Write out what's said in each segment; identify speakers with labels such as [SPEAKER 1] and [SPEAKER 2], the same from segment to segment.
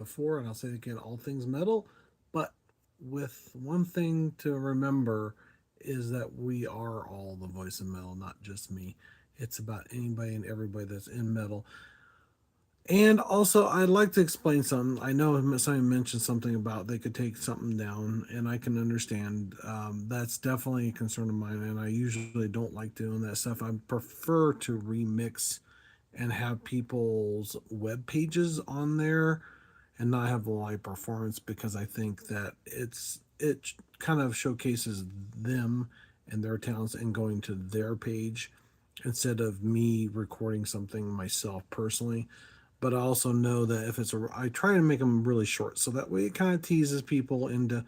[SPEAKER 1] before, and I'll say it again, all things metal, but with one thing to remember is that we are all the voice of metal, not just me. It's about anybody and everybody that's in metal. And also, I'd like to explain something. I know somebody mentioned something about they could take something down, and I can understand. That's definitely a concern of mine, and I usually don't like doing that stuff. I prefer to remix and have people's web pages on there and not have the live performance because I think that it kind of showcases them and their talents and going to their page instead of me recording something myself personally. But I also know that if I try to make them really short so that way it kind of teases people into,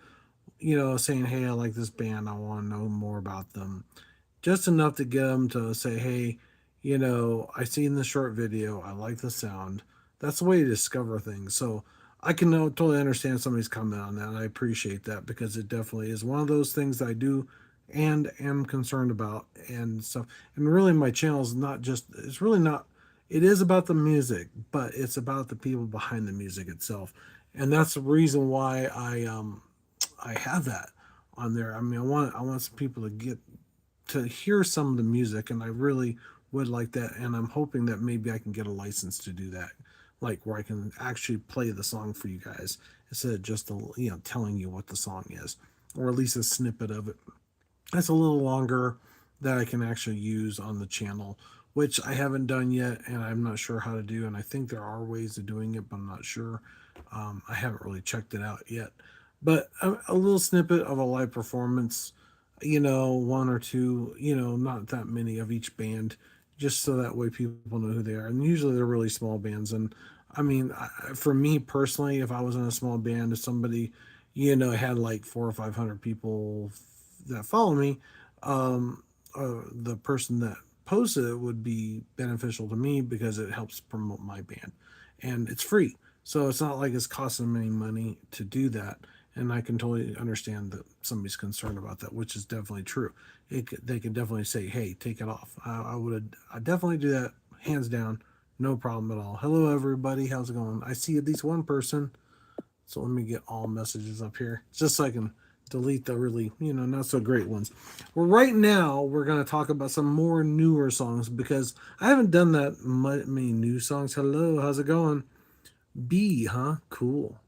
[SPEAKER 1] saying, hey, I like this band, I want to know more about them, just enough to get them to say, hey, I seen the short video, I like the sound. That's the way to discover things. So I can totally understand somebody's comment on that. And I appreciate that because it definitely is one of those things that I do and am concerned about and stuff. And really, my channel is not just, it's really not, it is about the music, but it's about the people behind the music itself. And that's the reason why I have that on there. I mean, I want some people to hear some of the music, and I really would like that. And I'm hoping that maybe I can get a license to do that, like where I can actually play the song for you guys instead of just telling you what the song is, or at least a snippet of it. That's a little longer that I can actually use on the channel, which I haven't done yet, and I'm not sure how to do. And I think there are ways of doing it, but I'm not sure. I haven't really checked it out yet. But a little snippet of a live performance, one or two, not that many of each band, just so that way people know who they are. And usually they're really small bands. And I mean, for me personally, if I was in a small band, if somebody, had like 400 or 500 people that follow me, the person that posted it would be beneficial to me because it helps promote my band, and it's free. So it's not like it's costing them any money to do that. And I can totally understand that somebody's concerned about that, which is definitely true. They can definitely say, "Hey, take it off." I definitely do that, hands down, no problem at all. Hello, everybody. How's it going? I see at least one person, so let me get all messages up here just so I can delete the really, not so great ones. Well, right now we're going to talk about some more newer songs because I haven't done that many new songs. Hello, how's it going? B, huh? Cool.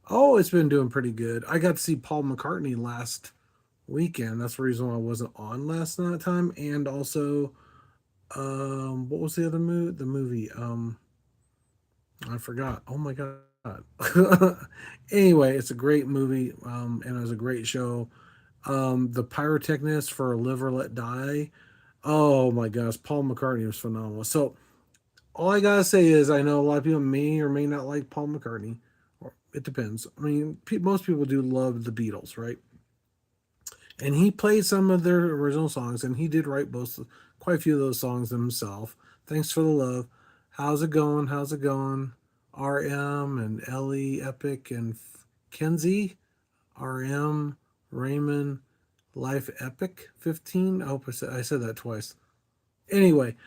[SPEAKER 1] Oh, it's been doing pretty good. I got to see Paul McCartney last weekend. That's the reason why I wasn't on last night time. And also, what was the other movie? The movie. I forgot. Oh my god. Anyway, it's a great movie, and it was a great show. The pyrotechnist for "Live or Let Die." Oh my gosh, Paul McCartney was phenomenal. So all I gotta say is, I know a lot of people may or may not like Paul McCartney. Or it depends. I mean, most people do love the Beatles, right? And he played some of their original songs, and he did write quite a few of those songs himself. Thanks for the love. How's it going? How's it going? RM and Ellie, Epic and Kenzie, RM, Raymond, Life Epic 15. I hope I said that twice. Anyway,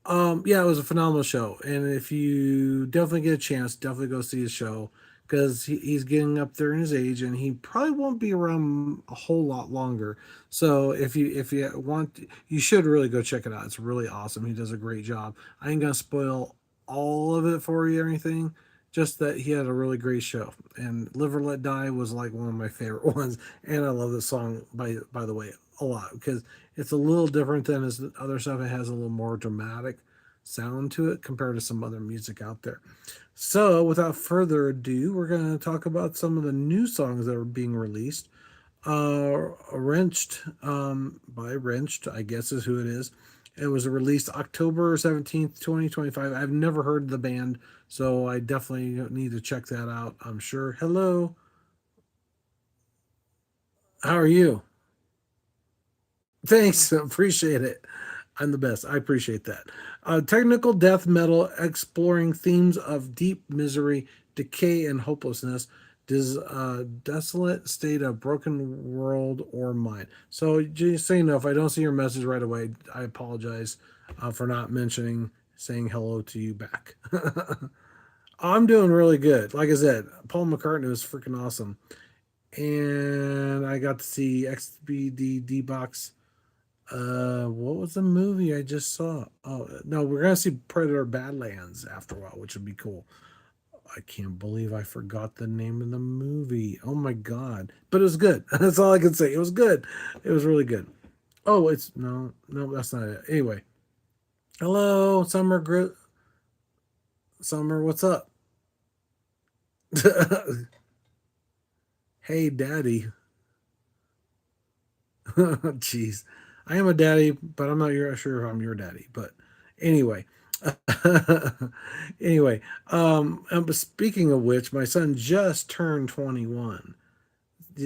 [SPEAKER 1] yeah, it was a phenomenal show, and if you definitely get a chance, definitely go see his show because he's getting up there in his age, and he probably won't be around a whole lot longer. So if you want, you should really go check it out. It's really awesome. He does a great job. I ain't gonna spoil all of it for you or anything. Just that he had a really great show, and "Live or Let Die" was like one of my favorite ones, and I love this song by the way a lot because it's a little different than his other stuff. It has a little more dramatic sound to it compared to some other music out there. So, without further ado, we're going to talk about some of the new songs that are being released. Wrenched, by Wrenched, I guess is who it is. It was released October 17th, 2025. I've never heard the band, so I definitely need to check that out, I'm sure. Hello, how are you? Thanks, appreciate it. I'm the best. I appreciate that. Technical death metal exploring themes of deep misery, decay, and hopelessness. Desolate state of broken world or mind. So just so you know, if I don't see your message right away, I apologize for not mentioning saying hello to you back. I'm doing really good. Like I said, Paul McCartney was freaking awesome. And I got to see XBD box. What was the movie I just saw? Oh no, we're gonna see Predator Badlands after a while, which would be cool. I can't believe I forgot the name of the movie. Oh my god! But it was good. That's all I can say. It was good. It was really good. Oh, it's no, no, that's not it. Anyway, hello, Summer. What's up? Hey, Daddy. Jeez, I am a daddy, but I'm not sure if I'm your daddy. But anyway, anyway, but speaking of which, my son just turned 21,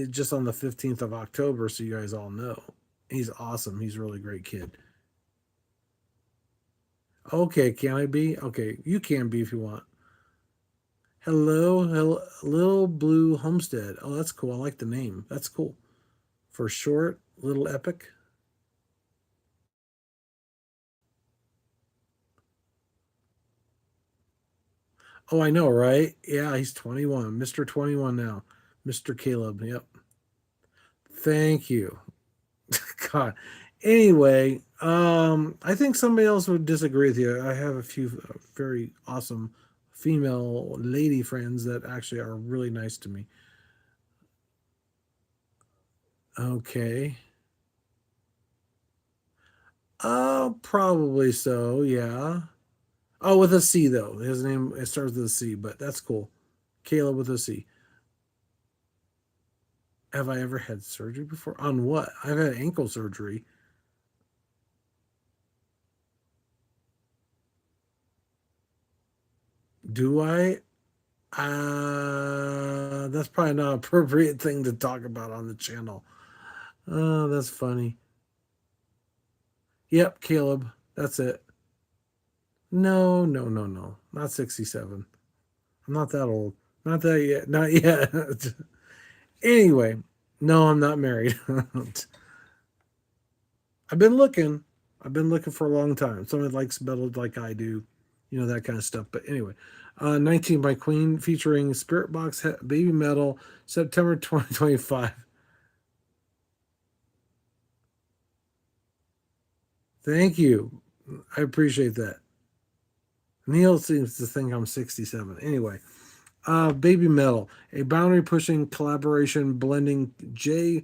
[SPEAKER 1] just on the 15th of October. So you guys all know, he's awesome. He's a really great kid. Okay, can I be? Okay, you can be if you want. Hello, Little Blue Homestead. Oh, that's cool. I like the name. That's cool. For short, Little Epic. Oh, I know, right? Yeah, he's 21. Mr. 21 now. Mr. Caleb. Yep. Thank you. God. Anyway, I think somebody else would disagree with you. I have a few very awesome female lady friends that actually are really nice to me. Okay. Probably so, yeah. Oh, with a C though. His name it starts with a C, but that's cool. Caleb with a C. Have I ever had surgery before? On what? I've had ankle surgery. Do I? That's probably not an appropriate thing to talk about on the channel. Oh, that's funny. Yep, Caleb. That's it. No, no, no, no. Not 67. I'm not that old. Not that yet. Not yet. Anyway, no, I'm not married. I've been looking. I've been looking for a long time. Someone that likes metal like I do, that kind of stuff. But anyway, 19 by Queen featuring Spirit Box Baby Metal, September 2025. Thank you. I appreciate that. Neil seems to think I'm 67. Anyway, Baby Metal, a boundary pushing collaboration blending J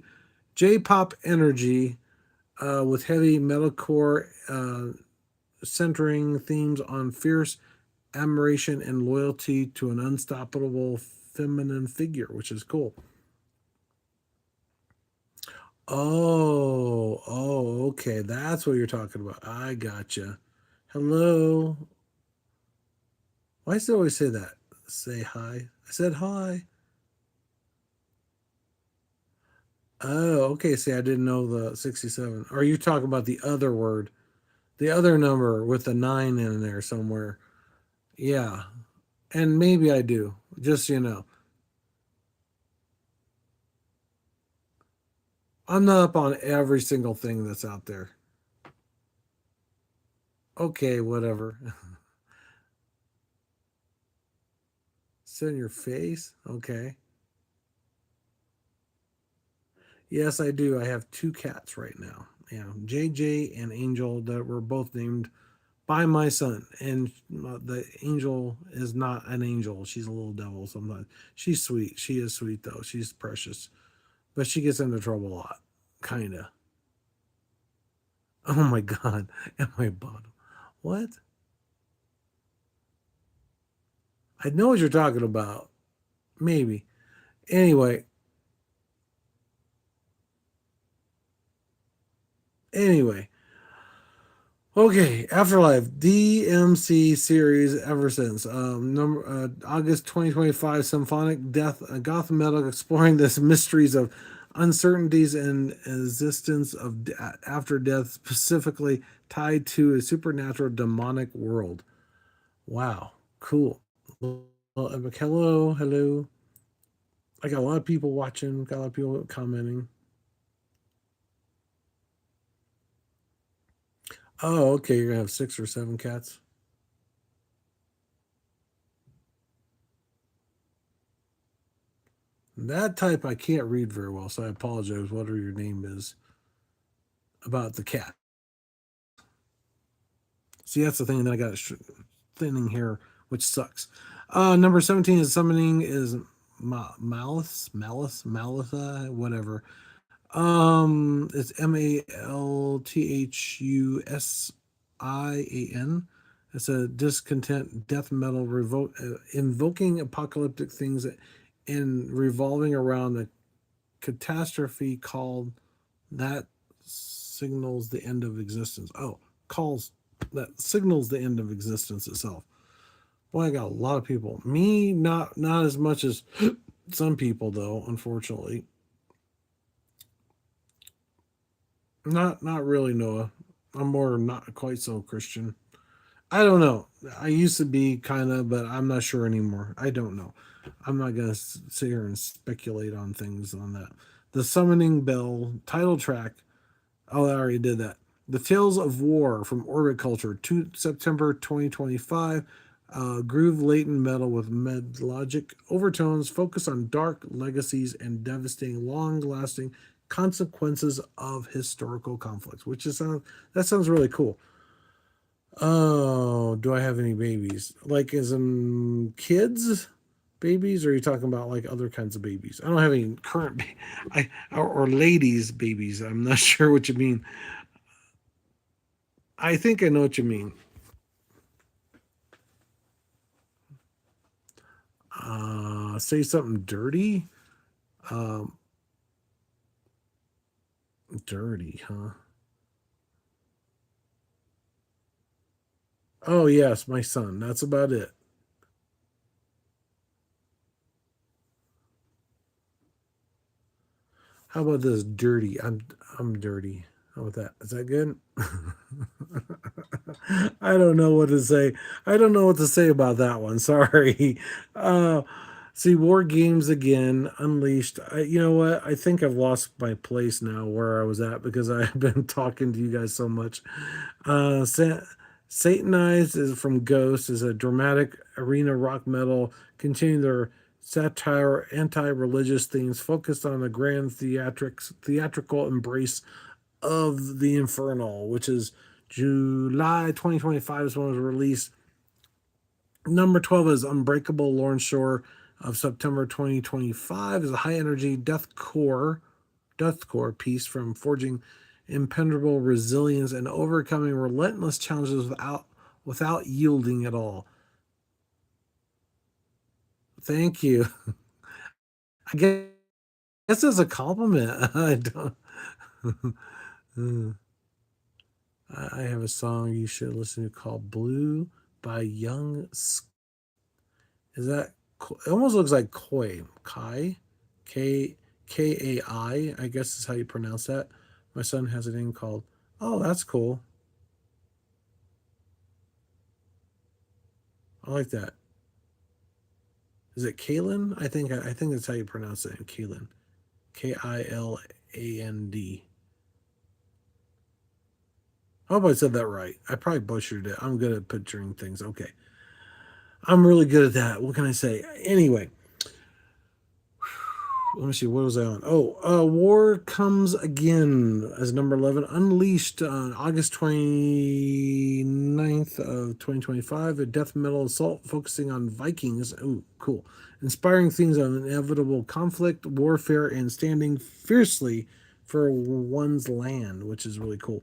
[SPEAKER 1] pop energy with heavy metalcore, centering themes on fierce admiration and loyalty to an unstoppable feminine figure, which is cool. Oh, okay. That's what you're talking about. I gotcha. Hello. Why does it always say that? Say hi. I said hi. Oh, okay. See, I didn't know the 67. Are you talking about the other word? The other number with the 9 in there somewhere. Yeah. And maybe I do. Just so you know. I'm not up on every single thing that's out there. Okay, whatever. Sit in your face? Okay. Yes, I do. I have two cats right now. Yeah, JJ and Angel that were both named by my son. And the angel is not an angel. She's a little devil sometimes. She's sweet. She is sweet though. She's precious. But she gets into trouble a lot. Kinda. Oh my god. Am I bottom? What? I know what you're talking about. Maybe. Anyway, anyway. Okay, Afterlife DMC series ever since number August 2025 symphonic death goth metal exploring the mysteries of uncertainties and existence of after death specifically tied to a supernatural demonic world. Wow, cool. Well, hello, hello. I got a lot of people watching, got a lot of people commenting. Oh, okay, you're gonna have 6 or 7 cats. That type I can't read very well, so I apologize, whatever your name is, about the cat. See, that's the thing that I got thinning here, which sucks. Number 17 is summoning is Malice, whatever. It's Malthusian. It's a discontent death metal invoking apocalyptic things and revolving around a catastrophe called that signals the end of existence. Oh, calls that signals the end of existence itself. Boy, I got a lot of people. Me, not as much as some people though. Unfortunately, not really, Noah. I'm more not quite so Christian. I don't know. I used to be kind of, but I'm not sure anymore. I don't know. I'm not gonna sit here and speculate on things on that. The Summoning Bell title track. Oh, I already did that. The Tales of War from Orbit Culture, September 2025. Groove latent metal with melodic overtones, focus on dark legacies and devastating, long-lasting consequences of historical conflicts. Which is that sounds really cool. Oh, do I have any babies? Like as in kids? Babies, or are you talking about like other kinds of babies? I don't have any current, or ladies babies. I'm not sure what you mean. I think I know what you mean. Say something dirty. Um, Dirty, huh? Oh yes, my son. That's about it. How about this? Dirty. I'm dirty. How about that? Is that good? I don't know what to say. I don't know what to say about that one. Sorry. Uh, See, War Games again, Unleashed. You know what? I think I've lost my place now where I was at because I've been talking to you guys so much. Uh, Sa- Satanized is from Ghost is a dramatic arena rock metal, continuing their satire, anti-religious themes, focused on the grand theatrical embrace of the Infernal, which is July 2025 is when it was released. Number 12 is Unbreakable Lauren Shore of September 2025 is a high energy deathcore piece from forging impenetrable resilience and overcoming relentless challenges without yielding at all. Thank you. I guess as a compliment. I don't. I have a song you should listen to called "Blue" by Young. Is that? It almost looks like Koi. Kai, Kai. I guess is how you pronounce that. My son has a name called. Oh, that's cool. I like that. Is it Kalen? I think that's how you pronounce it. Kalen. Kiland. I hope I said that right. I probably butchered it. I'm good at picturing things. Okay. I'm really good at that. What can I say? Anyway, let me see. What was I on? Oh, War Comes Again as number 11. Unleashed on August 29th of 2025. A death metal assault focusing on Vikings. Oh, cool. Inspiring themes on inevitable conflict, warfare, and standing fiercely for one's land, which is really cool.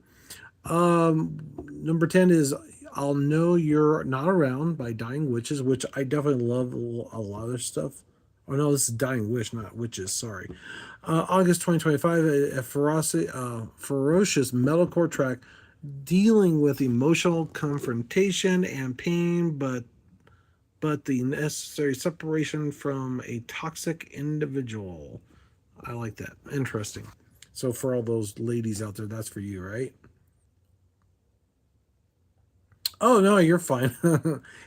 [SPEAKER 1] Number 10 is I'll Know You're Not Around by Dying Witches, which I definitely love a lot of their stuff. Oh no, this is Dying Wish, not Witches, sorry. August 2025, ferocious metalcore track dealing with emotional confrontation and pain, but the necessary separation from a toxic individual. I like that. Interesting. So for all those ladies out there, that's for you, right? Oh no, you're fine.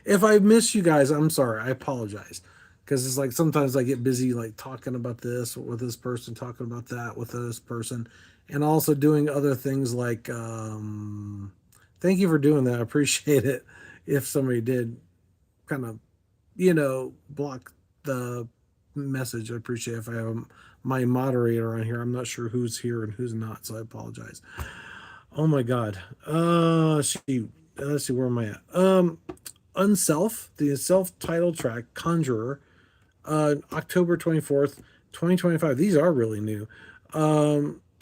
[SPEAKER 1] If I miss you guys, I'm sorry. I apologize. Because it's like sometimes I get busy like talking about this with this person, talking about that with this person, and also doing other things like thank you for doing that. I appreciate it. If somebody did kind of, block the message. I appreciate if I have my moderator on here. I'm not sure who's here and who's not, so I apologize. Oh my God. Let's see, where am I at? Unself, the self-titled track, Conjurer, October 24th, 2025. These are really new.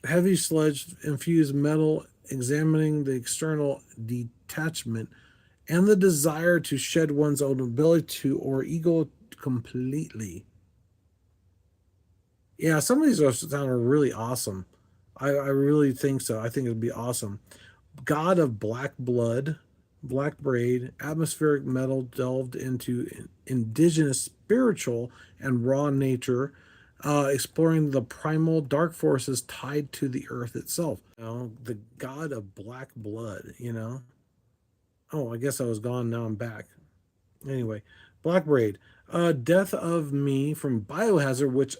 [SPEAKER 1] Heavy sledge infused metal, examining the external detachment and the desire to shed one's own ability to or ego completely. Yeah, some of these are sound really awesome. I really think so. I think it'd be awesome. God of Black Blood, Blackbraid, atmospheric metal delved into indigenous spiritual and raw nature, exploring the primal dark forces tied to the earth itself. The God of Black Blood. Oh, I guess I was gone. Now I'm back. Anyway, Blackbraid, Death of Me from Biohazard, which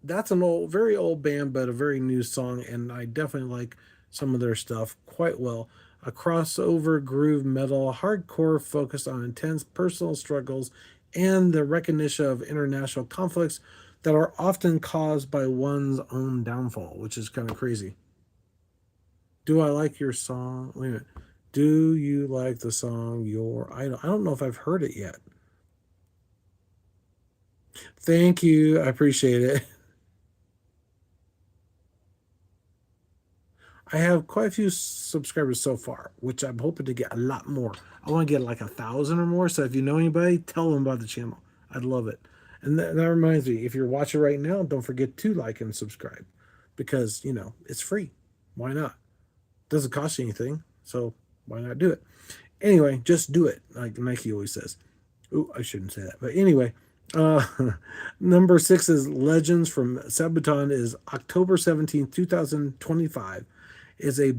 [SPEAKER 1] that's an very old band, but a very new song, and I definitely like some of their stuff quite well. A crossover groove metal, hardcore focused on intense personal struggles and the recognition of international conflicts that are often caused by one's own downfall, which is kind of crazy. Do I like your song? Wait a minute. Do you like the song Your Idol? I don't know if I've heard it yet. Thank you. I appreciate it. I have quite a few subscribers so far, which I'm hoping to get a lot more. I want to get like 1,000 or more. So if you know anybody, tell them about the channel. I'd love it. And that reminds me, if you're watching right now, don't forget to like and subscribe because, it's free. Why not? It doesn't cost you anything. So why not do it? Anyway, just do it, like Nike always says. Ooh, I shouldn't say that. But anyway, uh, number 6 is Legends from Sabaton is October 17th, 2025. Is a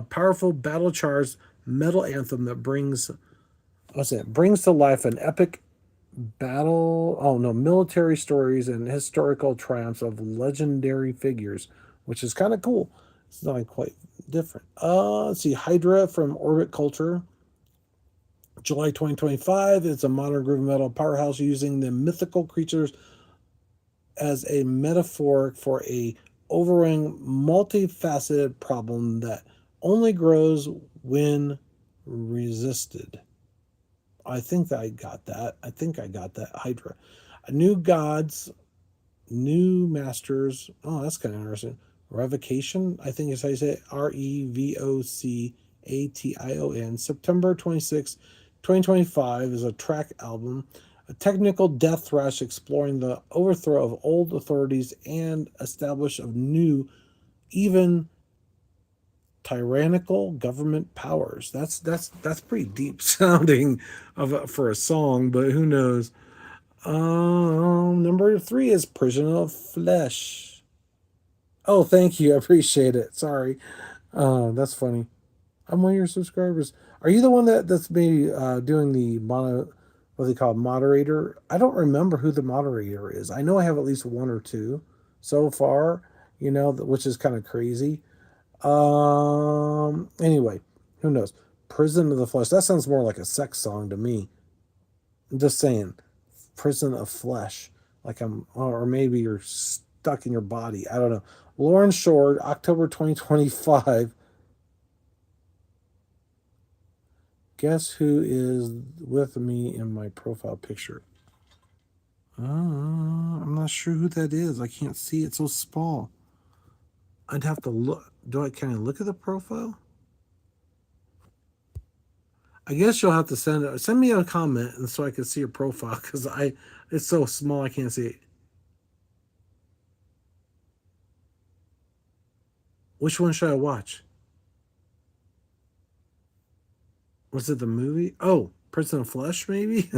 [SPEAKER 1] powerful battle charged metal anthem that brings to life an epic battle, oh no, military stories and historical triumphs of legendary figures, which is kind of cool. It's not quite different. Let's see, Hydra from Orbit Culture, July 2025. It's a modern groove metal powerhouse using the mythical creatures as a metaphor for a overwhelming, multifaceted problem that only grows when resisted. I think that I got that. I think I got that. Hydra. New gods, new masters. Oh, that's kind of interesting. Revocation, I think is how you say it. Revocation. September 26, 2025 is a track album, a technical death thrash exploring the overthrow of old authorities and establish of new, even tyrannical government powers. That's pretty deep sounding for a song, but who knows? Number 3 is Prison of Flesh. Oh, thank you. I appreciate it. Sorry. That's funny. I'm one of your subscribers. Are you the one that's maybe doing the what they call moderator? I don't remember who the moderator is. I know I have at least one or two so far, which is kind of crazy. Anyway, who knows? Prison of the Flesh. That sounds more like a sex song to me. I'm just saying. Prison of Flesh. Or maybe you're stuck in your body. I don't know. Lauren Short, October 2025. Guess who is with me in my profile picture? I'm not sure who that is. I can't see it so small. I'd have to look. Can I look at the profile? I guess you'll have to send me a comment and so I can see your profile because it's so small I can't see it. Which one should I watch? Was it the movie? Oh, Prison of Flesh, maybe?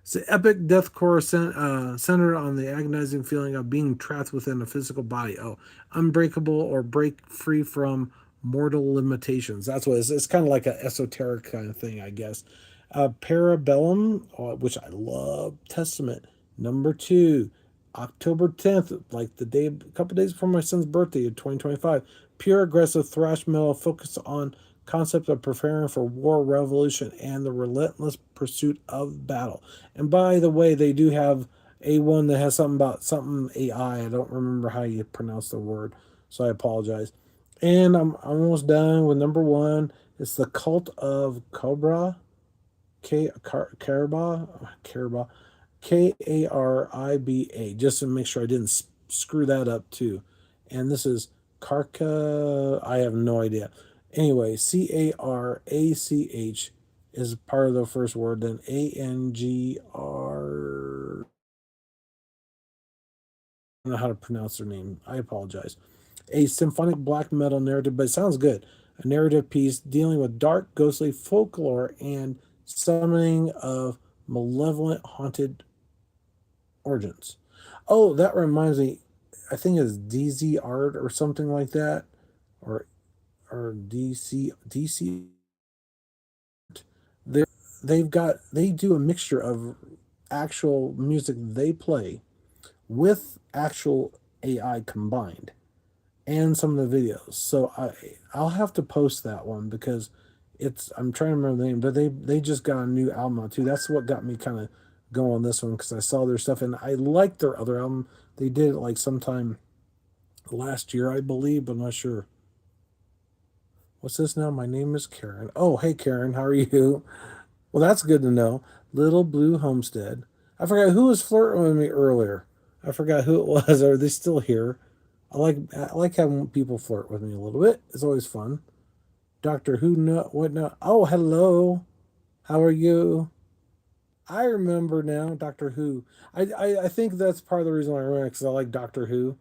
[SPEAKER 1] It's an epic deathcore centered on the agonizing feeling of being trapped within a physical body. Oh, unbreakable or break free from mortal limitations. That's what it's kind of like an esoteric kind of thing, I guess. Parabellum, which I love. Testament, number 2, October 10th, like a couple days before my son's birthday in 2025. Pure aggressive thrash metal focused on concept of preparing for war, revolution, and the relentless pursuit of battle. And by the way, they do have A1 that has something about something AI. I don't remember how you pronounce the word, so I apologize. And I'm almost done with number one. It's the Cult of Cobra, Kariba, Kariba, just to make sure I didn't screw that up too. And this is Karka. I have no idea. Anyway, Carach is part of the first word. Then Angr. I don't know how to pronounce their name. I apologize. A symphonic black metal narrative, but it sounds good. A narrative piece dealing with dark, ghostly folklore and summoning of malevolent, haunted origins. Oh, that reminds me. I think it's DZ Art or something like that, or DC. They they do a mixture of actual music they play with actual AI combined and some of the videos. So I'll have to post that one because it's I'm trying to remember the name, but they just got a new album out too. That's what got me kind of going on this one because I saw their stuff and I liked their other album. They did it like sometime last year, I believe, but I'm not sure. What's this now? My name is Karen. Oh, hey Karen, how are you? Well, that's good to know. Little Blue Homestead. I forgot who was flirting with me earlier. I forgot who it was. Are they still here? I like having people flirt with me a little bit. It's always fun. Doctor Who, no, what no? Oh, hello. How are you? I remember now, Doctor Who. I think that's part of the reason why I remember because I like Doctor Who.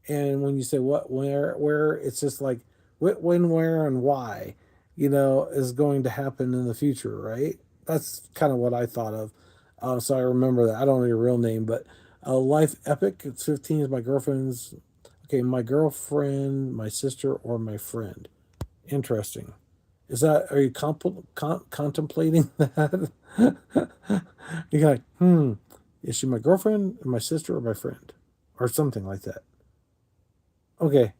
[SPEAKER 1] And when you say what, where, it's just like what, when, where, and why, is going to happen in the future, right? That's kind of what I thought of. So I remember that. I don't know your real name, but Life Epic. It's 15 is my girlfriend's. Okay, my girlfriend, my sister, or my friend. Interesting. Is that, are you contemplating that? You're like, is she my girlfriend, my sister, or my friend? Or something like that. Okay.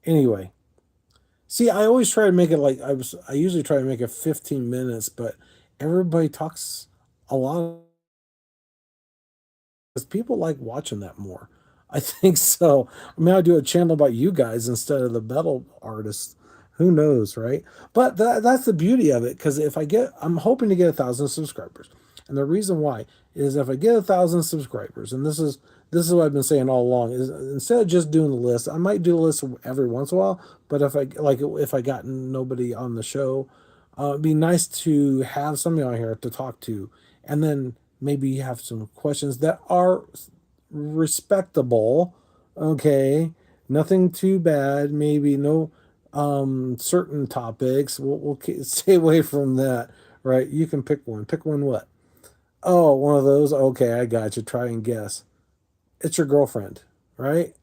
[SPEAKER 1] Anyway, see, I always try to make it like I usually try to make it 15 minutes, but everybody talks a lot because people like watching that more. I think so. I mean, I do a channel about you guys instead of the metal artists. Who knows, right? But that's the beauty of it. Because I'm hoping to get 1,000 subscribers, and the reason why is if I get 1,000 subscribers, and this is what I've been saying all along, is instead of just doing the list, I might do a list every once in a while. But if I got nobody on the show, it'd be nice to have somebody on here to talk to, and then maybe have some questions that are respectable. Okay, nothing too bad. Maybe no certain topics. We'll stay away from that. Right? You can pick one. Pick one. What? Oh, one of those. Okay, I got you. Try and guess. It's your girlfriend, right?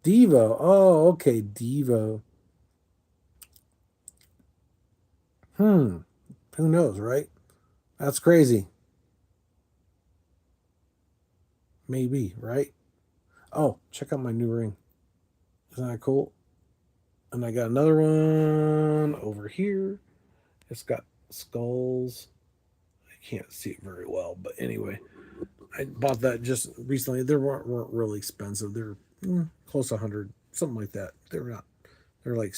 [SPEAKER 1] Devo. Oh, okay, Devo. Hmm. Who knows, right? That's crazy. Maybe, right? Oh, check out my new ring. Isn't that cool? And I got another one over here. It's got skulls. I can't see it very well, but anyway, I bought that just recently. They weren't really expensive. They're close to 100, something like that. They're not. They're like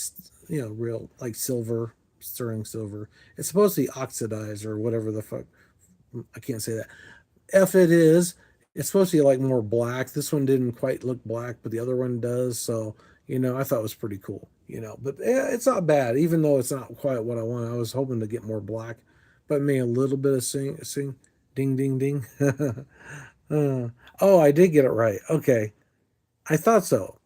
[SPEAKER 1] real like silver, sterling silver. It's supposed to be oxidized or whatever the fuck. I can't say that. If it is, it's supposed to be like more black. This one didn't quite look black, but the other one does. So, I thought it was pretty cool, But yeah, it's not bad, even though it's not quite what I want. I was hoping to get more black, but maybe a little bit of sing, ding, ding, ding. Oh, I did get it right. Okay. I thought so.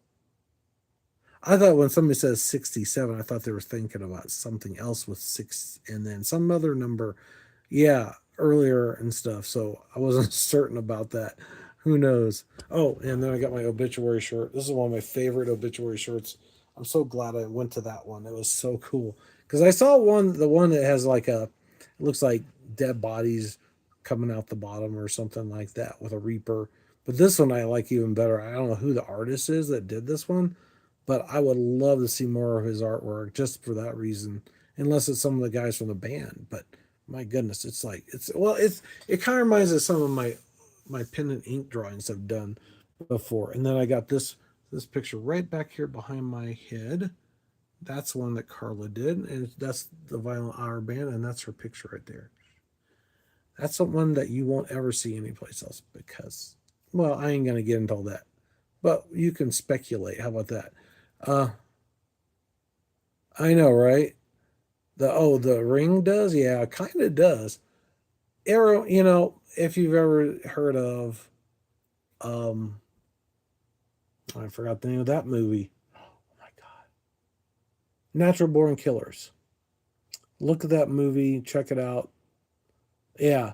[SPEAKER 1] I thought when somebody says 67, I thought they were thinking about something else with six and then some other number. Yeah, earlier and stuff. So I wasn't certain about that. Who knows? Oh, and then I got my obituary shirt. This is one of my favorite obituary shirts. I'm so glad I went to that one. It was so cool because I saw the one that has like it looks like dead bodies coming out the bottom or something like that with a reaper. But this one I like even better. I don't know who the artist is that did this one, but I would love to see more of his artwork just for that reason. Unless it's some of the guys from the band, but My goodness, it's like it kind of reminds of some of my pen and ink drawings I've done before. And then I got this picture right back here behind my head. That's one that Carla did, and that's the Violent Hour Band, and that's her picture right there. That's the one that you won't ever see anyplace else because, well, I ain't gonna get into all that, but you can speculate. How about that? Uh, I know, right? The ring does, yeah, kind of does. Arrow, if you've ever heard of, um, I forgot the name of that movie. Oh my god, Natural Born Killers. Look at that movie. Check it out. Yeah,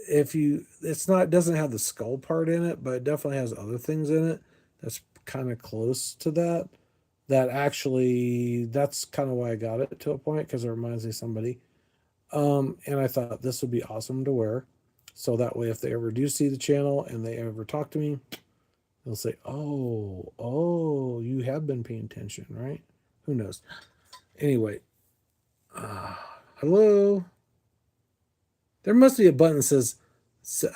[SPEAKER 1] if you, it's not, it doesn't have the skull part in it, but it definitely has other things in it that's kind of close to that. That actually, that's kind of why I got it to a point because it reminds me of somebody. And I thought this would be awesome to wear. So that way, if they ever do see the channel and they ever talk to me, they'll say, oh, you have been paying attention, right? Who knows? Anyway, uh, hello. There must be a button that says,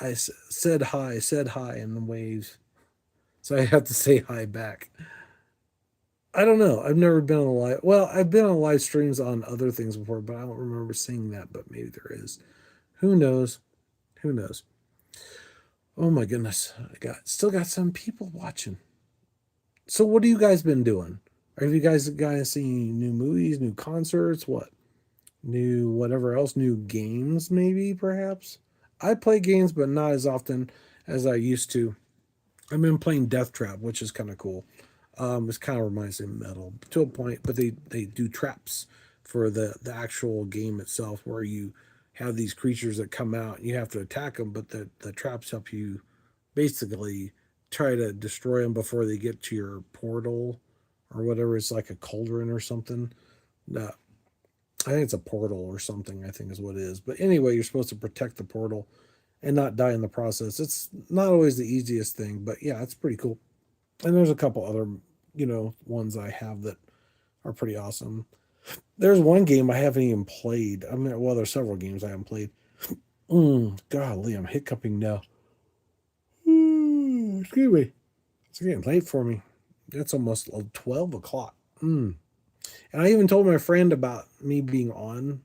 [SPEAKER 1] I said hi, and then waves. So I have to say hi back. I don't know. I've never been on a live. Well, I've been on live streams on other things before, but I don't remember seeing that. But maybe there is. Who knows? Who knows? Oh my goodness! I got still got some people watching. So what have you guys been doing? Have you guys seen new movies, new concerts, what? New whatever else, new games maybe perhaps? I play games but not as often as I used to. I've been playing Death Trap, which is kind of cool. It kind of reminds me of Metal to a point, but they do traps for the actual game itself, where you have these creatures that come out and you have to attack them, but the traps help you basically try to destroy them before they get to your portal or whatever. It's like a cauldron or something. No, I think it's a portal or something. I think is what it is. But anyway, you're supposed to protect the portal and not die in the process. It's not always the easiest thing, but yeah, it's pretty cool. And there's a couple other, ones I have that are pretty awesome. There's one game I haven't even played. I mean, well, there's several games I haven't played. Golly, I'm hiccuping now. Excuse me. It's getting late for me. It's almost 12 o'clock. And I even told my friend about me being on,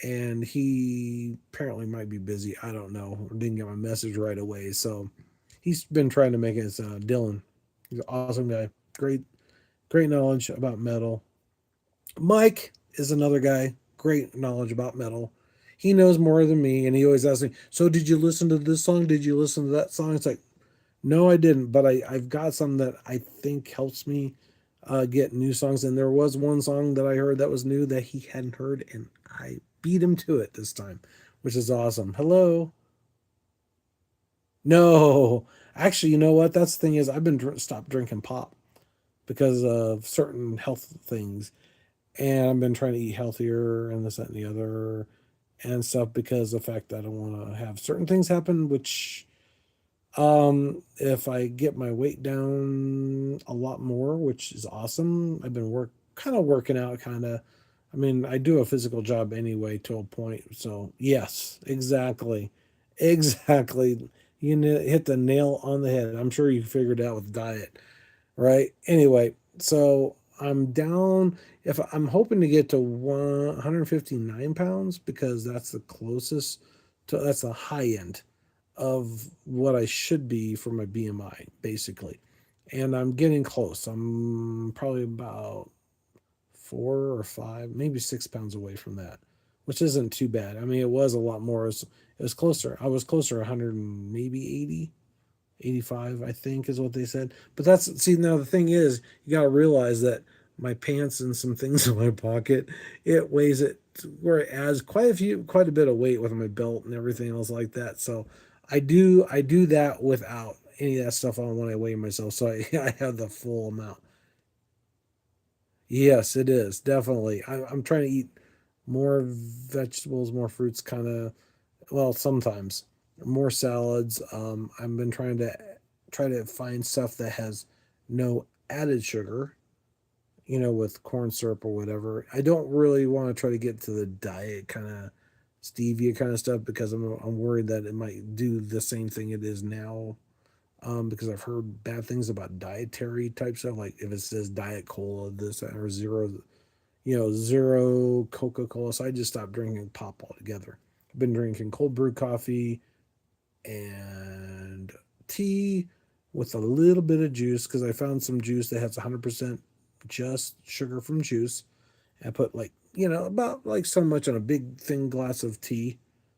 [SPEAKER 1] and he apparently might be busy. I don't know. Didn't get my message right away. So he's been trying to make it. Dylan. He's an awesome guy. Great knowledge about metal. Mike is another guy. Great knowledge about metal. He knows more than me, and he always asks me, "So did you listen to this song? Did you listen to that song?" It's like, no, I didn't, but I've got some that I think helps me get new songs. And there was one song that I heard that was new that he hadn't heard, and I beat him to it this time, which is awesome. Hello. No, actually, you know what? That's the thing is, I've been stopped drinking pop because of certain health things, and I've been trying to eat healthier and this, that, and the other, and stuff because of the fact that I don't want to have certain things happen, which if I get my weight down a lot more, which is awesome. I've been kind of working out kind of. I mean, I do a physical job anyway to a point. So, yes, exactly. Exactly. You hit the nail on the head. I'm sure you figured it out with diet, right? Anyway, so I'm down. If I'm hoping to get to 159 pounds because that's the closest to, that's the high end of what I should be for my BMI, basically. And I'm getting close. I'm probably about 4 or 5, maybe 6 pounds away from that, which isn't too bad. I mean, it was a lot more. It was closer. I was closer 100, maybe 80, 85, I think is what they said. But that's, see, now the thing is, you got to realize that my pants and some things in my pocket, it weighs it where it adds quite a bit of weight with my belt and everything else like that. So I do that without any of that stuff on when I weigh myself. So I have the full amount. Yes, it is definitely. I'm trying to eat more vegetables, more fruits, kind of. Well, sometimes more salads. I've been try to find stuff that has no added sugar. With corn syrup or whatever. I don't really want to try to get to the diet kind of. stevia kind of stuff because I'm worried that it might do the same thing it is now. Because I've heard bad things about dietary type stuff, like if it says diet cola, this or zero, zero Coca Cola. So I just stopped drinking pop altogether. I've been drinking cold brew coffee and tea with a little bit of juice because I found some juice that has 100% just sugar from juice. I put like about like so much on a big thin glass of tea.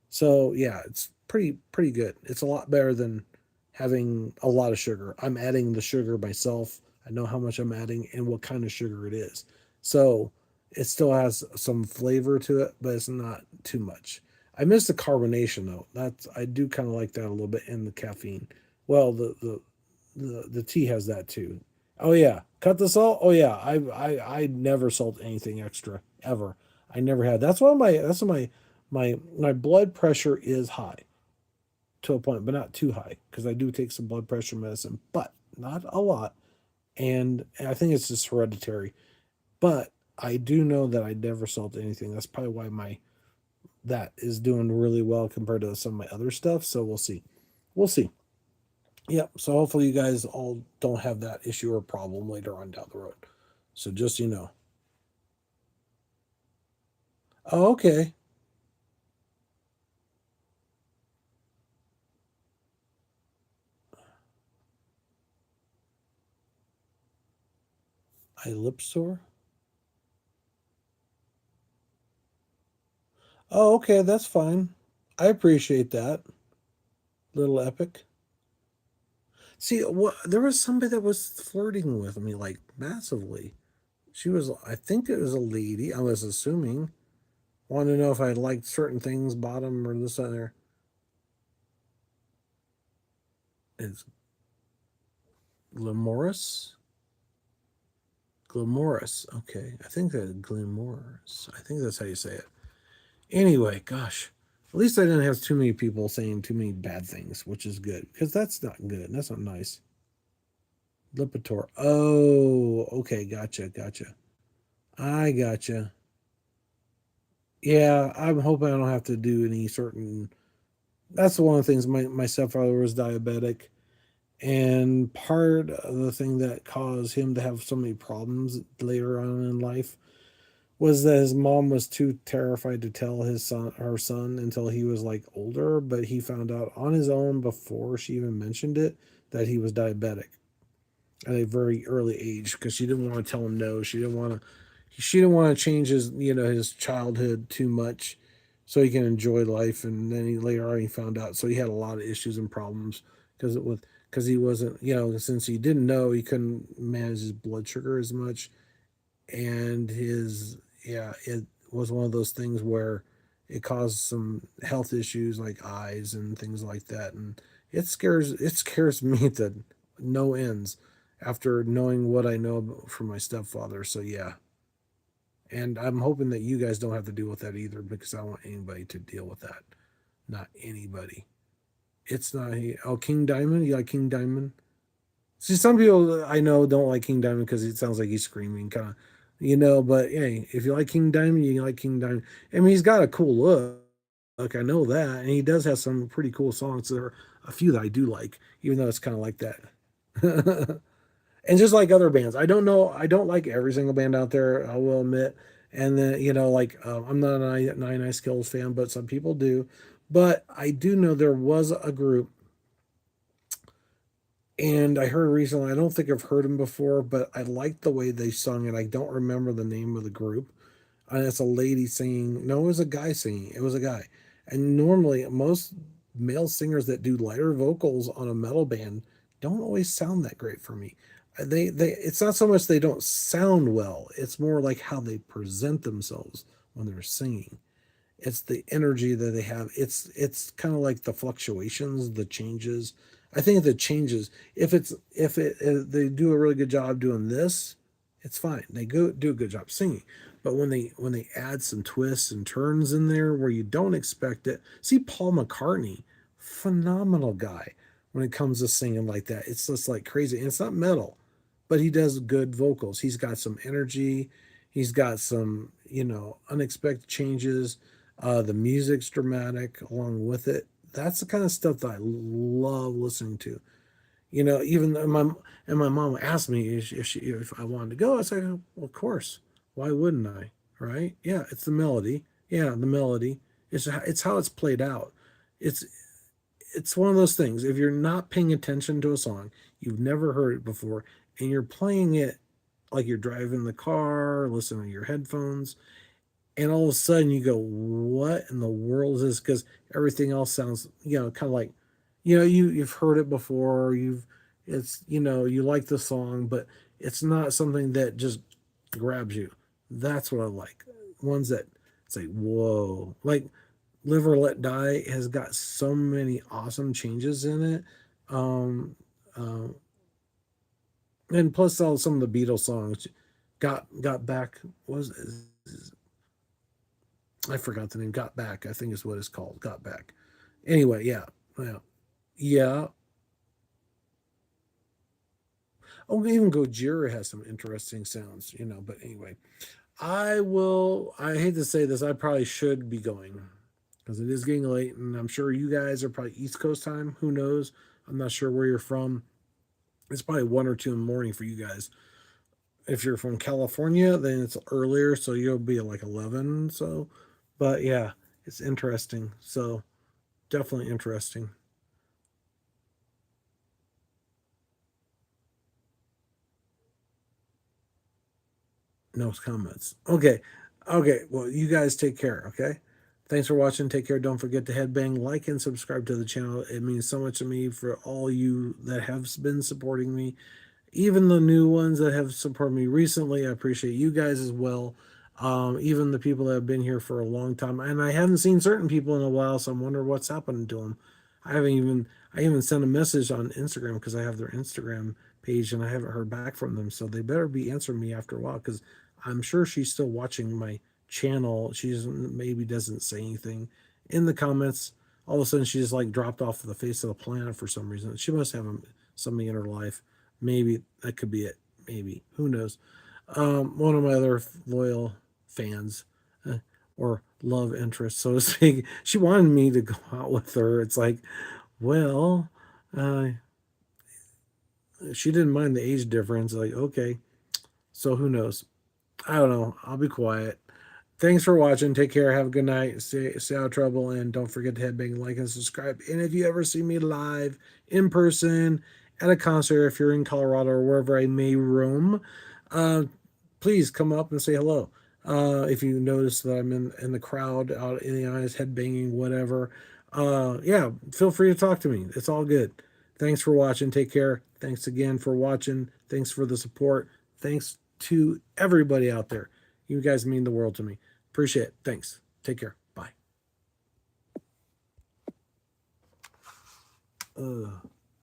[SPEAKER 1] So yeah, it's pretty good. It's a lot better than having a lot of sugar. I'm adding the sugar myself. I know how much I'm adding and what kind of sugar it is. So it still has some flavor to it, but it's not too much. I miss the carbonation though. That's I do kind of like that a little bit in the caffeine. Well, the tea has that too. Oh yeah, cut the salt. Oh yeah, I never salt anything extra ever. I never had. That's why my blood pressure is high to a point, but not too high because I do take some blood pressure medicine, but not a lot. And I think it's just hereditary. But I do know that I never salt anything. That's probably why my that is doing really well compared to some of my other stuff. So we'll see. We'll see. Yep. So hopefully you guys all don't have that issue or problem later on down the road. So just Oh, okay. I lip sore. Oh, okay. That's fine. I appreciate that. Little epic. See, what there was somebody that was flirting with me like massively. She was, I think it was a lady. I was assuming. Wanted to know if I liked certain things, bottom or this other. It's Glamoris. Glamoris. Okay, I think that Glamoris. I think that's how you say it. Anyway, gosh, at least I didn't have too many people saying too many bad things, which is good because that's not good. That's not nice. Lipitor. Oh, okay, gotcha. I gotcha. Yeah, I'm hoping I don't have to do any certain. That's one of the things. My stepfather was diabetic, and part of the thing that caused him to have so many problems later on in life was that his mom was too terrified to tell her son until he was like older, but he found out on his own before she even mentioned it that he was diabetic at a very early age because she didn't want to tell him no. She didn't want to change his childhood too much so he can enjoy life. And then later on he found out, so he had a lot of issues and problems because he wasn't, since he didn't know, he couldn't manage his blood sugar as much. And it was one of those things where it caused some health issues like eyes and things like that. And it scares me to no ends after knowing what I know from my stepfather. So yeah, and I'm hoping that you guys don't have to deal with that either because I don't want anybody to deal with that. Not anybody. It's not. Oh, King Diamond. You like King Diamond? See, some people I know don't like King Diamond because it sounds like he's screaming, kind of, But hey, if you like King Diamond, you like King Diamond. I mean, he's got a cool look. I know that, and he does have some pretty cool songs. There are a few that I do like, even though it's kind of like that. And just like other bands, I don't know. I don't like every single band out there. I will admit. And then like I'm not a Nine Inch Skills fan, but some people do. But I do know there was a group, and I heard recently. I don't think I've heard them before, but I liked the way they sung, and I don't remember the name of the group. And it's a lady singing. No, it was a guy singing. It was a guy. And normally, most male singers that do lighter vocals on a metal band don't always sound that great for me. They it's not so much they don't sound well. It's more like how they present themselves when they're singing. It's the energy that they have. It's kind of like the fluctuations, the changes. I think the changes, if they do a really good job doing this, it's fine. They do a good job singing. But when they add some twists and turns in there where you don't expect it, see Paul McCartney, phenomenal guy when it comes to singing like that. It's just like crazy. And it's not metal, but he does good vocals. He's got some energy. He's got some unexpected changes. The music's dramatic along with it. That's the kind of stuff that I love listening to. Even though my mom asked me if I wanted to go. I said, well, of course. Why wouldn't I? Right? Yeah, it's the melody. Yeah, the melody. It's how it's played out. It's it's one of those things. If you're not paying attention to a song, you've never heard it before, and you're playing it like you're driving the car, listening to your headphones, and all of a sudden you go, "What in the world is this?" Because everything else sounds, kind of like, you've heard it before. You like the song, but it's not something that just grabs you. That's what I like. Ones that say, "Whoa!" Like Live or Let Die has got so many awesome changes in it. Um, uh, and plus all some of the Beatles songs. Got Back was I forgot the name. Got Back, I think is what it's called. Got Back. Anyway, yeah, yeah. Oh, even Gojira has some interesting sounds. But anyway, I will. I hate to say this. I probably should be going because it is getting late, and I'm sure you guys are probably East Coast time. Who knows? I'm not sure where you're from. It's probably 1 or 2 in the morning for you guys. If you're from California, then it's earlier, so you'll be at like 11. So, but yeah, it's interesting. So definitely interesting. No comments. Okay. Okay. Well, you guys take care. Okay. Thanks for watching. Take care. Don't forget to headbang, like, and subscribe to the channel. It means so much to me for all you that have been supporting me. Even the new ones that have supported me recently, I appreciate you guys as well. Even the people that have been here for a long time, and I haven't seen certain people in a while, so I'm wondering what's happening to them. I even sent a message on Instagram because I have their Instagram page and I haven't heard back from them, so they better be answering me after a while because I'm sure she's still watching my channel. She's maybe doesn't say anything in the comments. All of a sudden, she just like dropped off the face of the planet for some reason. She must have something in her life. Maybe that could be it. Maybe. Who knows? One of my other loyal fans, uh, or love interest, so to speak, she wanted me to go out with her. It's like, well, uh, she didn't mind the age difference. Like, okay, so who knows? I don't know. I'll be quiet. Thanks for watching. Take care. Have a good night. Stay out of trouble. And don't forget to headbang, like, and subscribe. And if you ever see me live in person at a concert, if you're in Colorado or wherever I may roam, uh, please come up and say hello. If you notice that I'm in the crowd, out in the eyes, headbanging, whatever, yeah, feel free to talk to me. It's all good. Thanks for watching. Take care. Thanks again for watching. Thanks for the support. Thanks to everybody out there. You guys mean the world to me. Appreciate it. Thanks. Take care. Bye. Ugh.